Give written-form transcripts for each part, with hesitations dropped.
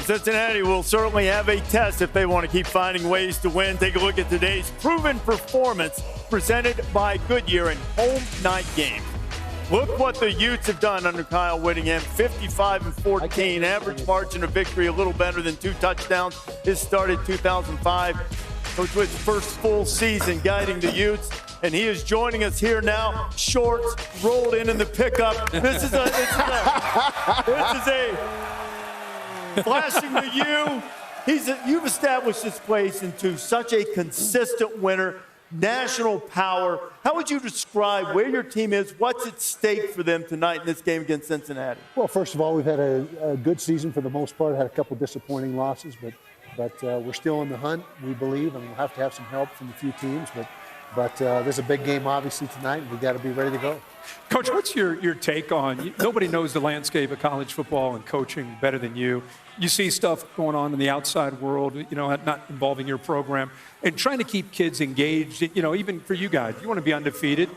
Cincinnati will certainly have a test if they want to keep finding ways to win. Take a look at today's proven performance presented by Goodyear in home night games. Look what the Utes have done under Kyle Whittingham, 55-14, average margin of victory a little better than 2 touchdowns. His started 2005. Coach Witt's first full season guiding the Utes, and he is joining us here now. Shorts rolled in the pickup. This is a flashing to you. You've established this place into such a consistent winner, national power. How would you describe where your team is? What's at stake for them tonight in this game against Cincinnati? Well, first of all, we've had a good season for the most part. Had a couple disappointing losses, but we're still in the hunt, we believe, and we'll have to have some help from a few teams. But there's a big game, obviously, tonight, and we've got to be ready to go. Coach, what's your take on, nobody knows the landscape of college football and coaching better than you. You see stuff going on in the outside world, not involving your program, and trying to keep kids engaged, even for you guys. You want to be undefeated.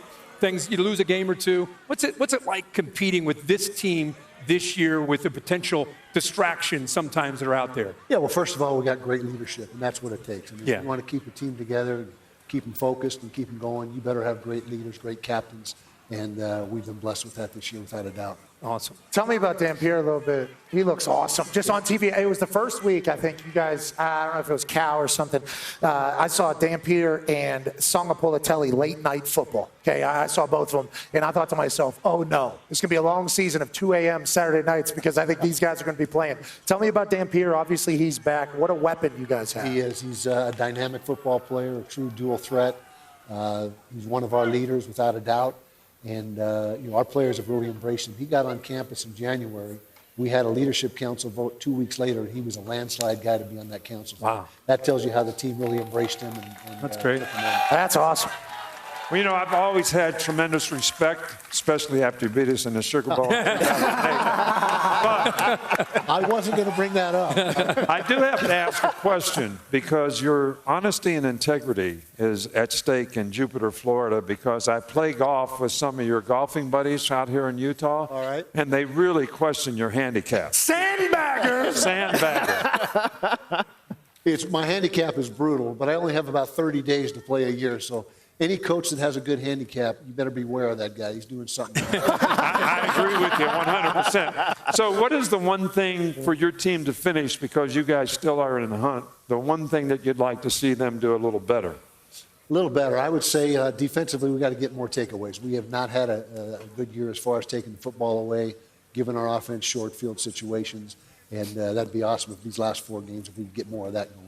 You lose a game or two. What's it like competing with this team this year with the potential distractions sometimes that are out there? Yeah, well, first of all, we got great leadership, and that's what it takes. If you want to keep a team together, keep them focused and keep them going, you better have great leaders, great captains, and we've been blessed with that this year without a doubt. Awesome. Tell me about Dampier a little bit. He looks awesome. Just on TV, it was the first week, I think you guys, I don't know if it was Cal or something, I saw Dampier and Songapolitelli late night football. Okay, I saw both of them, and I thought to myself, oh no, it's going to be a long season of 2 a.m. Saturday nights because I think these guys are going to be playing. Tell me about Dampier. Obviously, he's back. What a weapon you guys have. He is. He's a dynamic football player, a true dual threat. He's one of our leaders without a doubt. And, our players have really embraced him. He got on campus in January. We had a leadership council vote 2 weeks later, and he was a landslide guy to be on that council. Wow. That tells you how the team really embraced him. And That's great. That's awesome. Well, I've always had tremendous respect, especially after you beat us in the Sugar Bowl. But I wasn't going to bring that up. I do have to ask a question because your honesty and integrity is at stake in Jupiter, Florida, because I play golf with some of your golfing buddies out here in Utah. All right. And they really question your handicap. Sandbaggers! Sandbagger. My handicap is brutal, but I only have about 30 days to play a year, so any coach that has a good handicap, you better beware of that guy. He's doing something. I agree with you 100%. So what is the one thing for your team to finish, because you guys still are in the hunt, the one thing that you'd like to see them do a little better? A little better. I would say defensively we've got to get more takeaways. We have not had a good year as far as taking the football away, giving our offense short field situations, and that'd be awesome if these last 4 games, if we could get more of that going.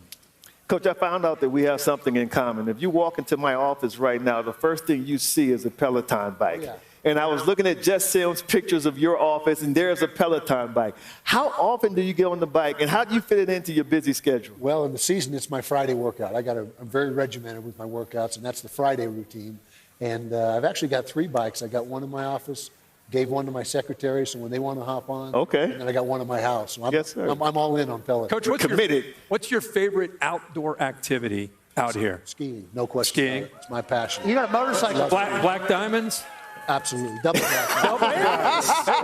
Coach, I found out that we have something in common. If you walk into my office right now, the first thing you see is a Peloton bike. Yeah. And I was looking at Jess Sims' pictures of your office, and there's a Peloton bike. How often do you get on the bike, and how do you fit it into your busy schedule? Well, in the season, it's my Friday workout. I'm very regimented with my workouts, and that's the Friday routine. And I've actually got 3 bikes. I got one in my office, gave one to my secretary, so when they want to hop on. Okay. And then I got one in my house. So Yes, sir. I'm all in on Peloton. Coach, what's your favorite outdoor activity out here? Skiing, no question. Skiing. About it. It's my passion. You got a motorcycle. Black diamonds? Absolutely. Double black.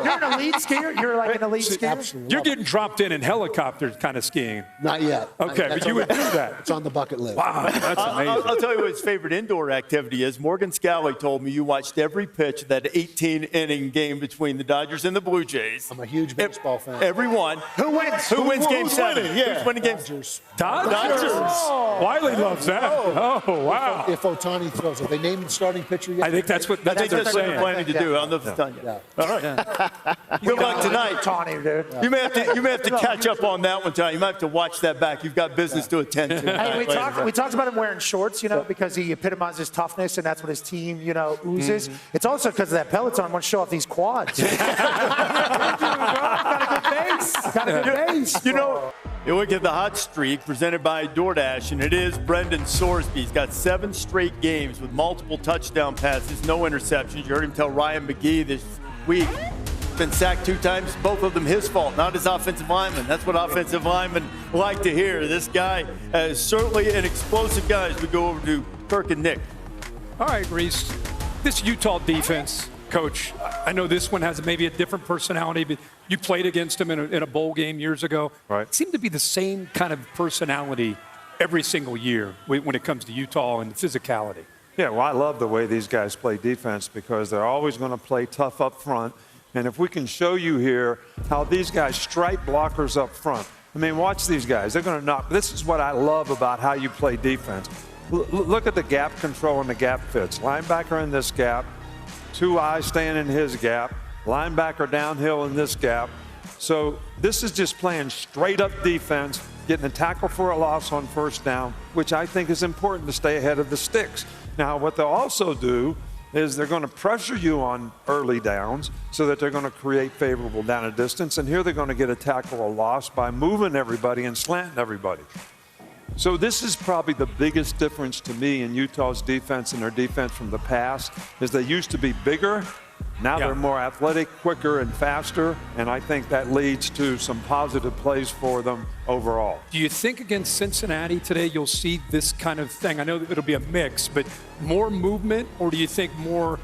You're an elite skier? You're like an elite skier? Absolutely. You're getting dropped in helicopters kind of skiing. Not yet. Okay, but you would do that. It's on the bucket list. Wow, that's amazing. I'll tell you what his favorite indoor activity is. Morgan Scalley told me you watched every pitch of that 18-inning game between the Dodgers and the Blue Jays. I'm a huge baseball fan. Every one. Who wins? Who wins Game 7? winning? Yeah. Who's winning Game Dodgers. Dodgers. Wiley loves that. Oh, wow. If Ohtani throws it. They named the starting pitcher yet? I think that's what I think they're that's what they're saying. planning to do. I don't know if it's done yet. Yeah. All right. Good luck tonight. Tawny, dude. You may have to catch up on that one tonight. You might have to watch that back. You've got business to attend to. Hey, we talked about him wearing shorts, because he epitomizes toughness, and that's what his team, oozes. It's also because of that Peloton wants to show off these quads. Got a good base. Got a good base. You look at the hot streak presented by DoorDash, and it is Brendan Sorsby. He's got 7 straight games with multiple touchdown passes, no interceptions. You heard him tell Ryan McGee this week. Been sacked 2 times, both of them his fault, not his offensive lineman. That's what offensive linemen like to hear. This guy is certainly an explosive guy as we go over to Kirk and Nick. All right, Reese. This Utah defense Coach, I know this one has maybe a different personality, but you played against him in a bowl game years ago. Right. It seemed to be the same kind of personality every single year when it comes to Utah and the physicality. Yeah, well, I love the way these guys play defense because they're always going to play tough up front. And if we can show you here how these guys stripe blockers up front. I mean, watch these guys. They're going to knock. This is what I love about how you play defense. Look at the gap control and the gap fits. Linebacker in this gap. Two eyes staying in his gap. Linebacker downhill in this gap. So this is just playing straight up defense, getting a tackle for a loss on first down, which I think is important to stay ahead of the sticks. Now, what they'll also do is they're going to pressure you on early downs so that they're going to create favorable down and distance. And here they're going to get a tackle or loss by moving everybody and slanting everybody. So this is probably the biggest difference to me in Utah's defense and their defense from the past is they used to be bigger. Now they're more athletic, quicker, and faster, and I think that leads to some positive plays for them overall. Do you think against Cincinnati today you'll see this kind of thing? I know that it'll be a mix, but more movement, or do you think more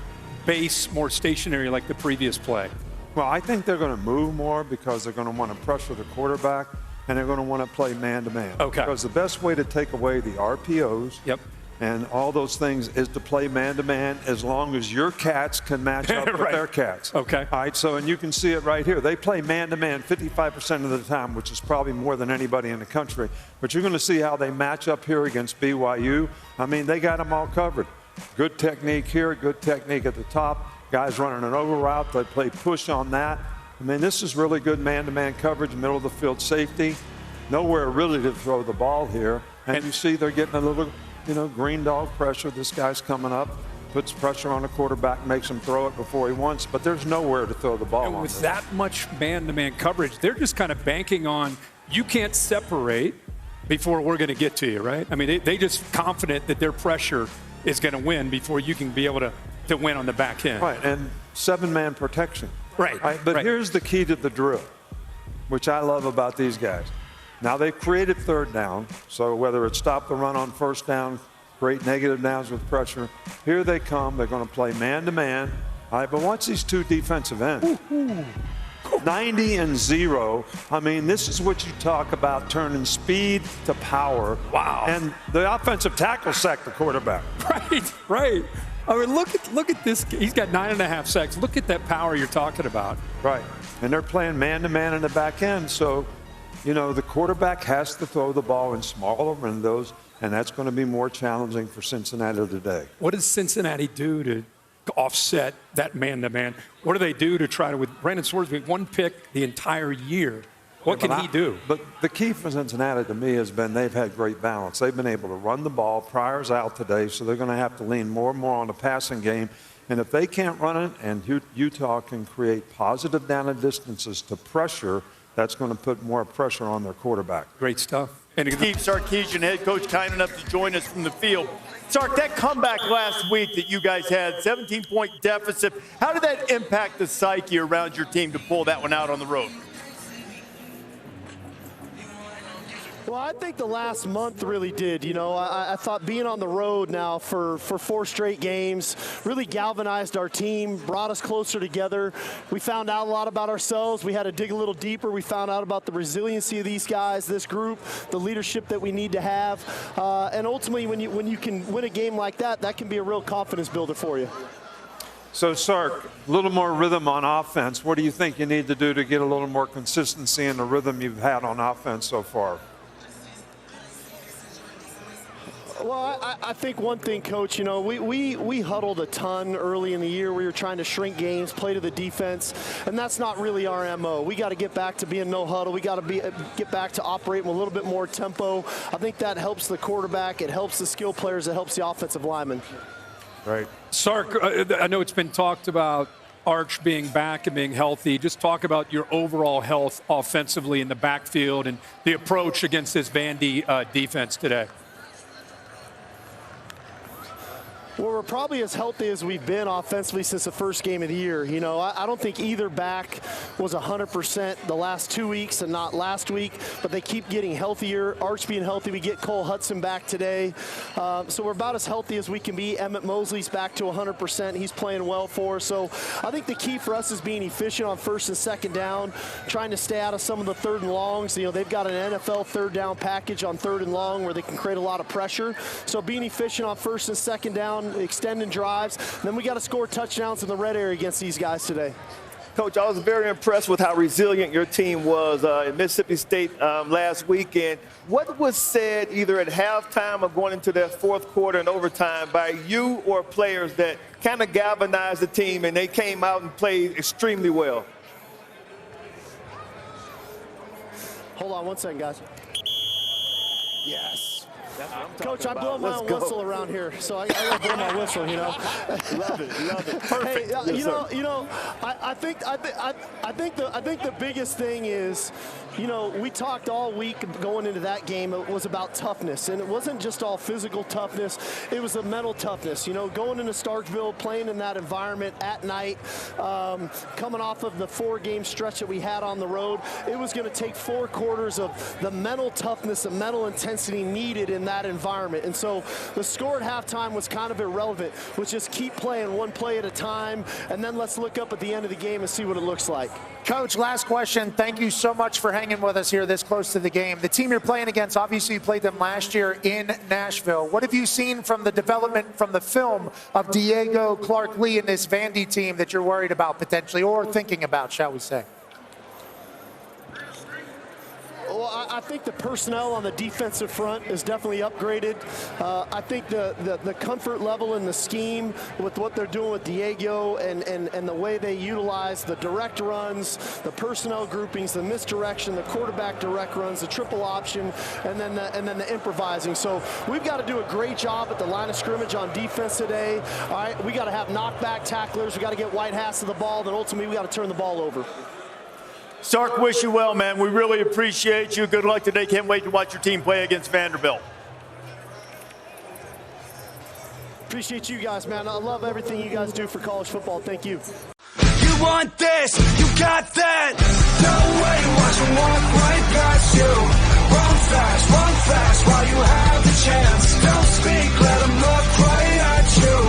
base, more stationary like the previous play? Well, I think they're going to move more because they're going to want to pressure the quarterback, and they're going to want to play man-to-man. Okay. Because the best way to take away the RPOs and all those things is to play man-to-man as long as your cats can match up with their cats. Okay. All right, so, and you can see it right here. They play man-to-man 55% of the time, which is probably more than anybody in the country. But you're going to see how they match up here against BYU. I mean, they got them all covered. Good technique here, good technique at the top. Guys running an over route, they play push on that. I mean, this is really good man-to-man coverage, middle of the field safety. Nowhere really to throw the ball here. And you see they're getting a little, green dog pressure. This guy's coming up, puts pressure on the quarterback, makes him throw it before he wants, but there's nowhere to throw the ball on. And with that much man-to-man coverage, they're just kind of banking on you can't separate before we're going to get to you, right? I mean, they just confident that their pressure is going to win before you can be able to win on the back end. Right, and 7-man protection. Right. But here's the key to the drill, which I love about these guys. Now, they've created third down, so whether it's stop the run on first down, create negative downs with pressure, here they come. They're going to play man-to-man. All right, but watch these two defensive ends. 90 and 0. I mean, this is what you talk about, turning speed to power. Wow. And the offensive tackle sacked the quarterback. Right. I mean, look at this. He's got 9.5 sacks. Look at that power you're talking about. Right. And they're playing man-to-man in the back end, so the quarterback has to throw the ball in smaller windows, and that's going to be more challenging for Cincinnati today. What does Cincinnati do to offset that man-to-man? What do they do to try to, with Brandon Swordsby, one pick the entire year? What can he do? But the key for Cincinnati to me has been they've had great balance. They've been able to run the ball. Pryor's out today, so they're going to have to lean more and more on the passing game. And if they can't run it and Utah can create positive down and distances to pressure, that's going to put more pressure on their quarterback. Great stuff. And Steve Sarkisian, head coach, kind enough to join us from the field. Sark, that comeback last week that you guys had, 17-point deficit, how did that impact the psyche around your team to pull that one out on the road? Well, I think the last month really did. I thought being on the road now for 4 straight games really galvanized our team, brought us closer together. We found out a lot about ourselves. We had to dig a little deeper. We found out about the resiliency of these guys, this group, the leadership that we need to have. And ultimately, when you can win a game like that, that can be a real confidence builder for you. So, Sark, a little more rhythm on offense. What do you think you need to do to get a little more consistency in the rhythm you've had on offense so far? Well, I think one thing, Coach, we huddled a ton early in the year. We were trying to shrink games, play to the defense, and that's not really our MO. We got to get back to being no huddle. We got to get back to operating with a little bit more tempo. I think that helps the quarterback. It helps the skill players. It helps the offensive linemen. Right. Sark, I know it's been talked about Arch being back and being healthy. Just talk about your overall health offensively in the backfield and the approach against this Vandy defense today. Well, we're probably as healthy as we've been offensively since the first game of the year. You know, I don't think either back was 100% the last 2 weeks and not last week, but they keep getting healthier. Arch being healthy, we get Cole Hudson back today. So we're about as healthy as we can be. Emmett Mosley's back to 100%. He's playing well for us. So I think the key for us is being efficient on first and second down, trying to stay out of some of the third and longs. You know, they've got an NFL third down package on third and long where they can create a lot of pressure. So being efficient on first and second down, extending drives. Then we got to score touchdowns in the red area against these guys today. Coach, I was very impressed with how resilient your team was in Mississippi State last weekend. What was said either at halftime or going into their fourth quarter and overtime by you or players that kind of galvanized the team and they came out and played extremely well? Hold on one second, guys. Yes. Coach, I blow about. my own whistle around here, so I gotta blow my whistle, you know. Love it. Perfect. Hey, you know, I think the biggest thing is, you know, we talked all week going into that game. It was about toughness, and it wasn't just all physical toughness. It was a mental toughness. You know, going into Starkville, playing in that environment at night, coming off of the 4-game stretch that we had on the road, it was going to take 4 quarters of the mental toughness and mental intensity needed in that environment. And so the score at halftime was kind of irrelevant. Let's just keep playing one play at a time, and then let's look up at the end of the game and see what it looks like. Coach, last question. Thank you so much for hanging with us here this close to the game. The team you're playing against, obviously you played them last year in Nashville. What have you seen from the development from the film of Diego, Clark Lee, and this Vandy team that you're worried about potentially, or thinking about, shall we say? Well, I think the personnel on the defensive front is definitely upgraded. I think the comfort level in the scheme with what they're doing with Diego and the way they utilize the direct runs, the personnel groupings, the misdirection, the quarterback direct runs, the triple option, and then the improvising. So we've got to do a great job at the line of scrimmage on defense today. All right, we got to have knockback tacklers. We got to get White Hats to the ball. Then ultimately we got to turn the ball over. Sark, wish you well, man. We really appreciate you. Good luck today. Can't wait to watch your team play against Vanderbilt. Appreciate you guys, man. I love everything you guys do for college football. Thank you. You want this, you got that. No way, watch them walk right past you.